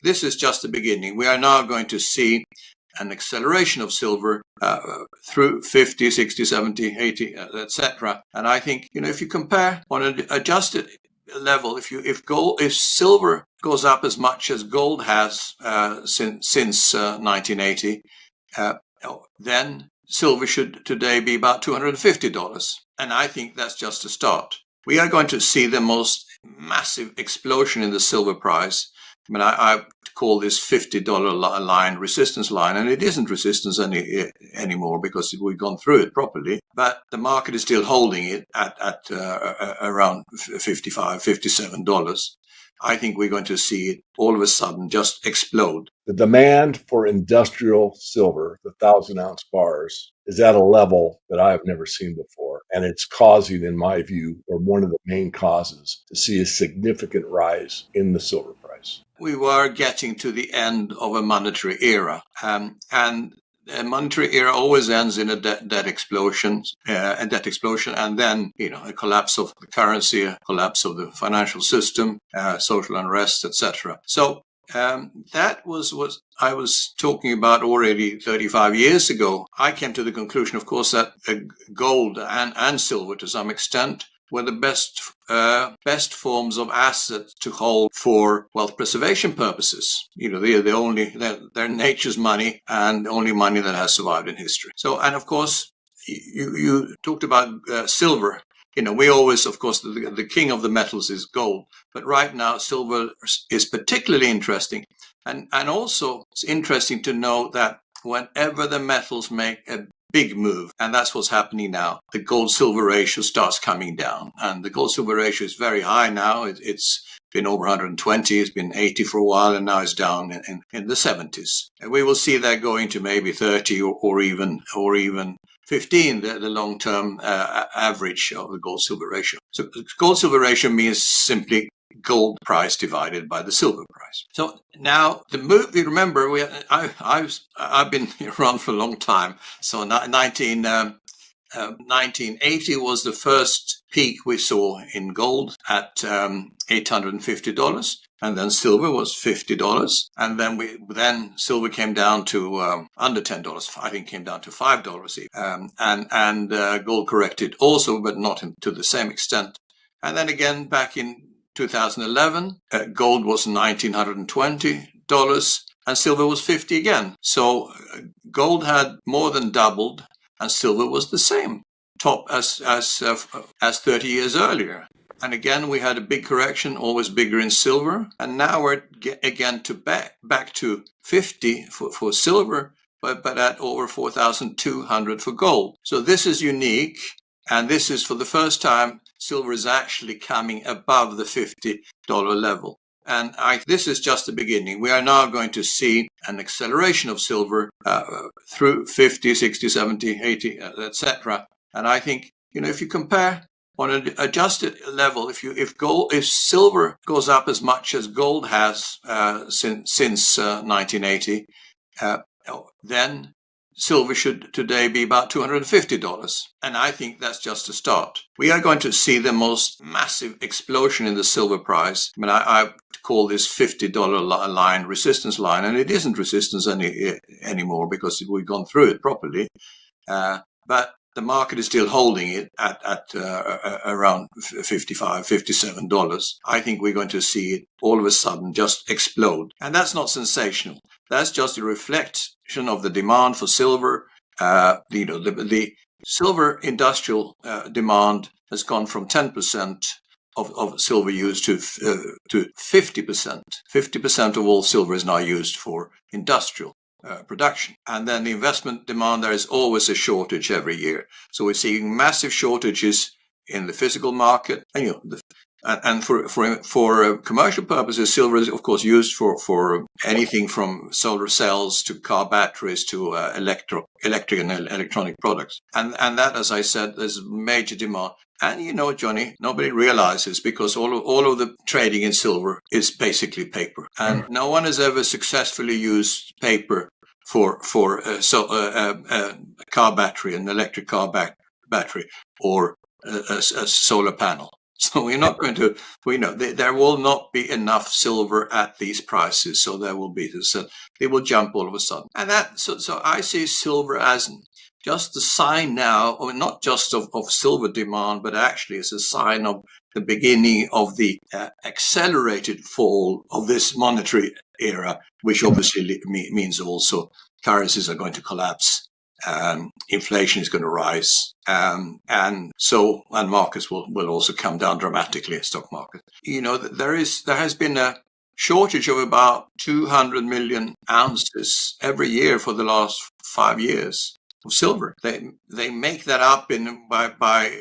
this is just the beginning. We are now going to see an acceleration of silver through 50, 60, 70, 80, etc. And I think, if you compare on an adjusted level, if silver goes up as much as gold has since 1980, then silver should today be about $250. And I think that's just a start. We are going to see the most massive explosion in the silver price. I mean, I call this $50 line resistance line, and it isn't resistance anymore because we've gone through it properly. But the market is still holding it at around $55, $57. I think we're going to see it all of a sudden just explode. The demand for industrial silver, the 1,000-ounce bars, is at a level that I have never seen before. And it's causing, in my view, or one of the main causes, to see a significant rise in the silver price. We were getting to the end of a monetary era. And a monetary era always ends in a debt explosion, and then, a collapse of the currency, a collapse of the financial system, social unrest, etc. So that was what I was talking about already 35 years ago. I came to the conclusion, of course, that gold and silver, to some extent, were the best forms of assets to hold for wealth preservation purposes. They're nature's money and only money that has survived in history. So, and of course, you talked about silver. We always, of course, the king of the metals is gold, but right now silver is particularly interesting. And also it's interesting to know that whenever the metals make a big move, and that's what's happening now, the gold-silver ratio starts coming down. And the gold-silver ratio is very high now. It's been over 120, it's been 80 for a while, and now it's down in the 70s. And we will see that going to maybe 30 or even 15, the long-term average of the gold-silver ratio. So gold-silver ratio means simply gold price divided by the silver price. So now the move, you remember, I've been around for a long time. So 1980 was the first peak we saw in gold at $850. And then silver was $50. And then silver came down to under $10. I think came down to $5 even. And gold corrected also, but not to the same extent. And then again, back in 2011, gold was $1,920 and silver was $50 again. So gold had more than doubled and silver was the same top as 30 years earlier. And again, we had a big correction, always bigger in silver. And now we're again back to 50 for silver, but at over 4,200 for gold. So this is unique. And this is for the first time, silver is actually coming above the $50 level. And this is just the beginning. We are now going to see an acceleration of silver through 50, 60, 70, 80, etc. And I think, if you compare on an adjusted level, if silver goes up as much as gold has since 1980, then silver should today be about $250. And I think that's just a start. We are going to see the most massive explosion in the silver price. I mean, I call this $50 line resistance line, and it isn't resistance anymore because we've gone through it properly. But the market is still holding it at around $55, $57. I think we're going to see it all of a sudden just explode. And that's not sensational. That's just a reflection of the demand for silver. The silver industrial demand has gone from 10% of silver used to 50%. 50% of all silver is now used for industrial production. And then the investment demand, there is always a shortage every year. So we're seeing massive shortages in the physical market. And for commercial purposes, silver is, of course, used for anything from solar cells to car batteries to electric and electronic products. And that, as I said, there's major demand. And Johnny, nobody realizes because all of the trading in silver is basically paper. And no one has ever successfully used paper for a car battery, an electric car battery, or a solar panel. So we're not going to, we know there will not be enough silver at these prices. So there will be this, they will jump all of a sudden. And so I see silver as just a sign now, or not just of silver demand, but actually as a sign of the beginning of the accelerated fall of this monetary era, which obviously means also currencies are going to collapse. Inflation is going to rise, and markets will also come down dramatically. Stock market, there has been a shortage of about 200 million ounces every year for the last 5 years of silver. They make that up by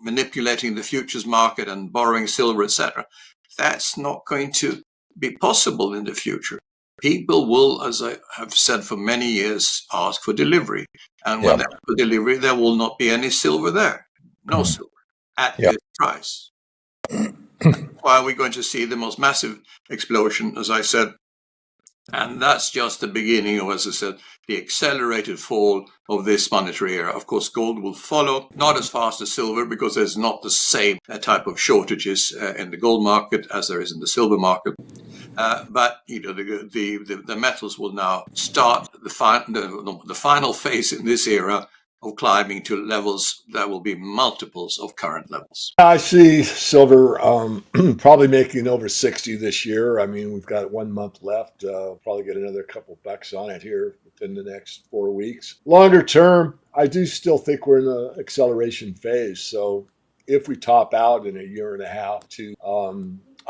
manipulating the futures market and borrowing silver, etc. That's not going to be possible in the future. People will, as I have said for many years, ask for delivery. And when they ask for delivery, there will not be any silver there. No silver at this price. Why are we going to see the most massive explosion, as I said? And that's just the beginning of, as I said, the accelerated fall of this monetary era. Of course, gold will follow, not as fast as silver, because there's not the same type of shortages in the gold market as there is in the silver market. But the metals will now start the final phase in this era of climbing to levels that will be multiples of current levels. I see silver probably making over 60 this year. I mean, we've got 1 month left. Probably get another couple bucks on it here within the next 4 weeks. Longer term, I do still think we're in the acceleration phase. So if we top out in a year and a half to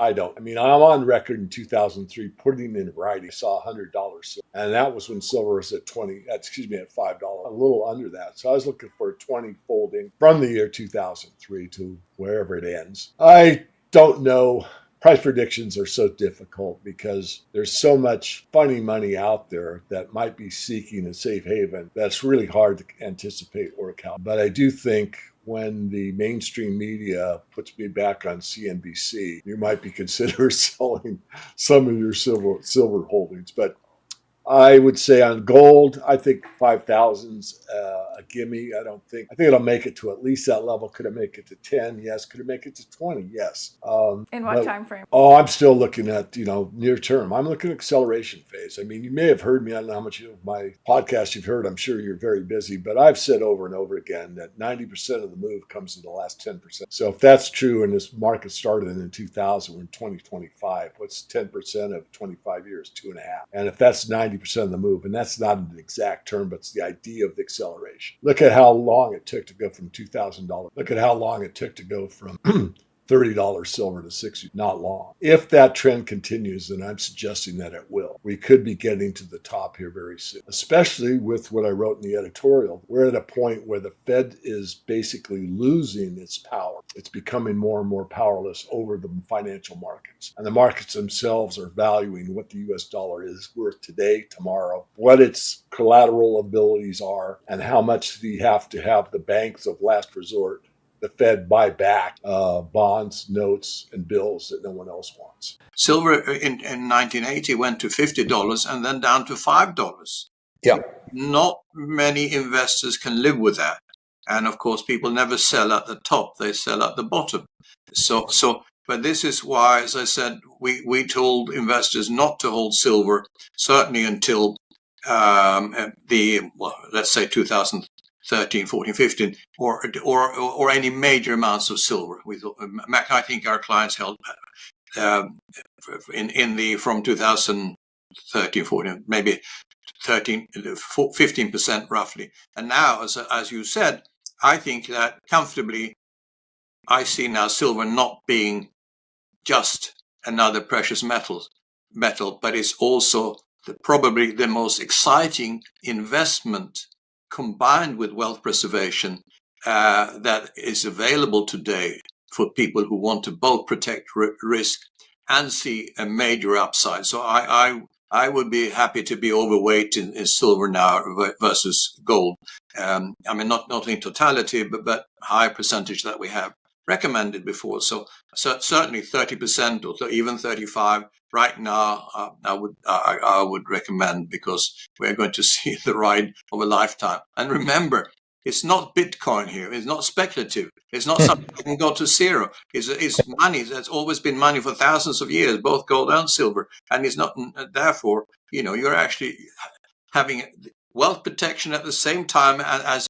I don't. I mean, I'm on record in 2003 putting in writing. I saw $100 silver, and that was when silver was at $5, a little under that. So I was looking for a 20 folding from the year 2003 to wherever it ends. I don't know. Price predictions are so difficult because there's so much funny money out there that might be seeking a safe haven that's really hard to anticipate or account. But I do think when the mainstream media puts me back on CNBC, you might be considered selling some of your silver holdings. But I would say on gold, I think 5,000's a gimme. I think it'll make it to at least that level. Could it make it to 10? Yes. Could it make it to 20? Yes. In what time frame? Oh, I'm still looking at, near term. I'm looking at acceleration phase. I mean, you may have heard me. I don't know how much of my podcast you've heard. I'm sure you're very busy, but I've said over and over again that 90% of the move comes in the last 10%. So if that's true, and this market started in 2000, we're in 2025, what's 10% of 25 years? 2.5. And if that's 90% of the move, and that's not an exact term, but it's the idea of the acceleration. Look at how long it took to go from $2,000. Look at how long it took to go from $30 silver to $60. Not long. If that trend continues, then I'm suggesting that it will. We could be getting to the top here very soon, especially with what I wrote in the editorial. We're at a point where the Fed is basically losing its power. It's becoming more and more powerless over the financial markets. And the markets themselves are valuing what the US dollar is worth today, tomorrow, what its collateral abilities are, and how much you have to have the banks of last resort, the Fed, buy back bonds, notes, and bills that no one else wants. Silver in 1980 went to $50 and then down to $5. Yeah. Not many investors can live with that. And of course, people never sell at the top, they sell at the bottom. But this is why, as I said, we told investors not to hold silver, certainly until let's say 2013, 14, 15, or any major amounts of silver. I think our clients held from 2013, 14, maybe 15% roughly. And now, as you said, I think that comfortably, I see now silver not being just another precious metal, but it's also probably the most exciting investment combined with wealth preservation that is available today for people who want to both protect risk and see a major upside. So I would be happy to be overweight in silver now versus gold. I mean, not in totality, but high percentage that we have recommended before. So certainly 30% or even 35 right now, I would recommend, because we're going to see the ride of a lifetime. And remember, It's not Bitcoin here. It's not speculative. It's not something that can go to zero. It's money that's always been money for thousands of years, both gold and silver. And it's not, therefore, you're actually having wealth protection at the same time as